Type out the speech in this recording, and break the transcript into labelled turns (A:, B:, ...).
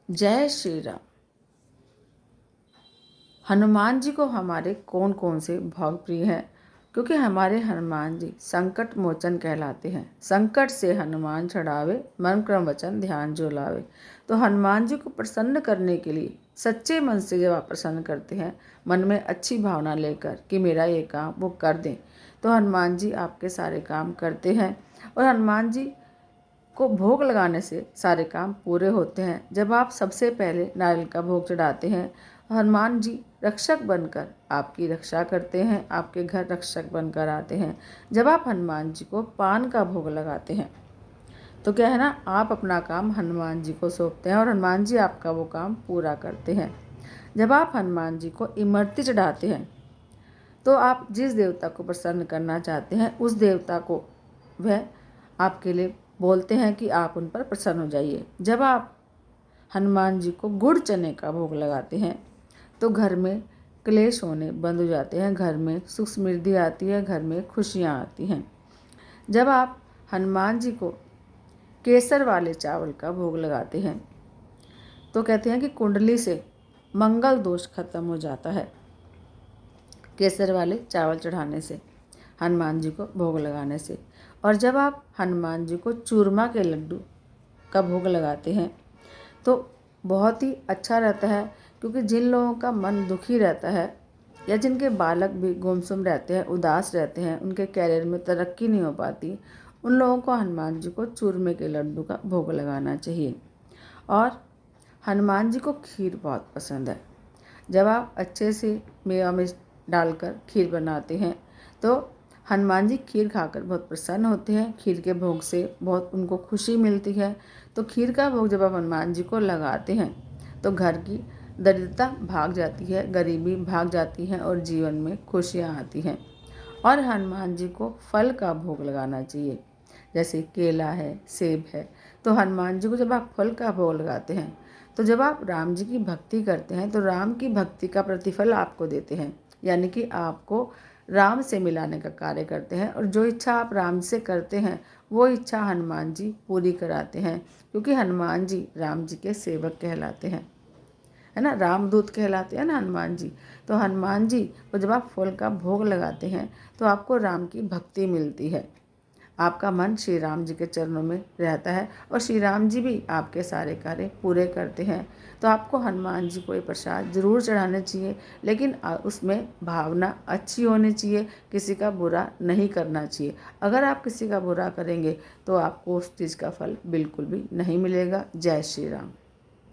A: जय श्री राम। हनुमान जी को हमारे कौन कौन से भक्त प्रिय हैं? क्योंकि हमारे हनुमान जी संकट मोचन कहलाते हैं। संकट से हनुमान छुड़ावे, मन क्रम वचन ध्यान जो लावे। तो हनुमान जी को प्रसन्न करने के लिए सच्चे मन से जब आप प्रसन्न करते हैं, मन में अच्छी भावना लेकर कि मेरा ये काम वो कर दें, तो हनुमान जी आपके सारे काम करते हैं। और हनुमान जी को भोग लगाने से सारे काम पूरे होते हैं। जब आप सबसे पहले नारियल का भोग चढ़ाते हैं, हनुमान जी रक्षक बनकर आपकी रक्षा करते हैं, आपके घर रक्षक बनकर आते हैं। जब आप हनुमान जी को पान का भोग लगाते हैं, तो क्या है ना, आप अपना काम हनुमान जी को सौंपते हैं और हनुमान जी आपका वो काम पूरा करते हैं। जब आप हनुमान जी को इमरती चढ़ाते हैं, तो आप जिस देवता को प्रसन्न करना चाहते हैं, उस देवता को वह आपके लिए बोलते हैं कि आप उन पर प्रसन्न हो जाइए। जब आप हनुमान जी को गुड़ चने का भोग लगाते हैं, तो घर में क्लेश होने बंद हो जाते हैं, घर में सुख समृद्धि आती है, घर में खुशियाँ आती हैं। जब आप हनुमान जी को केसर वाले चावल का भोग लगाते हैं, तो कहते हैं कि कुंडली से मंगल दोष खत्म हो जाता है। केसर वाले चावल चढ़ाने से, हनुमान जी को भोग लगाने से। और जब आप हनुमान जी को चूरमा के लड्डू का भोग लगाते हैं, तो बहुत ही अच्छा रहता है। क्योंकि जिन लोगों का मन दुखी रहता है या जिनके बालक भी गुमसुम रहते हैं, उदास रहते हैं, उनके कैरियर में तरक्की नहीं हो पाती, उन लोगों को हनुमान जी को चूरमे के लड्डू का भोग लगाना चाहिए। और हनुमान जी को खीर बहुत पसंद है। जब आप अच्छे से मेवा में डालकर खीर बनाते हैं, तो हनुमान जी खीर खाकर बहुत प्रसन्न होते हैं। खीर के भोग से बहुत उनको खुशी मिलती है। तो खीर का भोग जब आप हनुमान जी को लगाते हैं, तो घर की दरिद्रता भाग जाती है, गरीबी भाग जाती है और जीवन में खुशियाँ आती हैं। और हनुमान जी को फल का भोग लगाना चाहिए, जैसे केला है, सेब है। तो हनुमान जी को जब आप फल का भोग लगाते हैं, तो जब आप राम जी की भक्ति करते हैं, तो राम की भक्ति का प्रतिफल आपको देते हैं, यानी कि आपको राम से मिलाने का कार्य करते हैं। और जो इच्छा आप राम से करते हैं, वो इच्छा हनुमान जी पूरी कराते हैं। क्योंकि हनुमान जी राम जी के सेवक कहलाते हैं, है ना, रामदूत कहलाते हैं ना हनुमान जी। तो हनुमान जी को जब आप फल का भोग लगाते हैं, तो आपको राम की भक्ति मिलती है। आपका मन श्री राम जी के चरणों में रहता है और श्री राम जी भी आपके सारे कार्य पूरे करते हैं। तो आपको हनुमान जी को ये प्रसाद जरूर चढ़ाने चाहिए, लेकिन उसमें भावना अच्छी होनी चाहिए, किसी का बुरा नहीं करना चाहिए। अगर आप किसी का बुरा करेंगे, तो आपको उस चीज़ का फल बिल्कुल भी नहीं मिलेगा। जय श्री राम।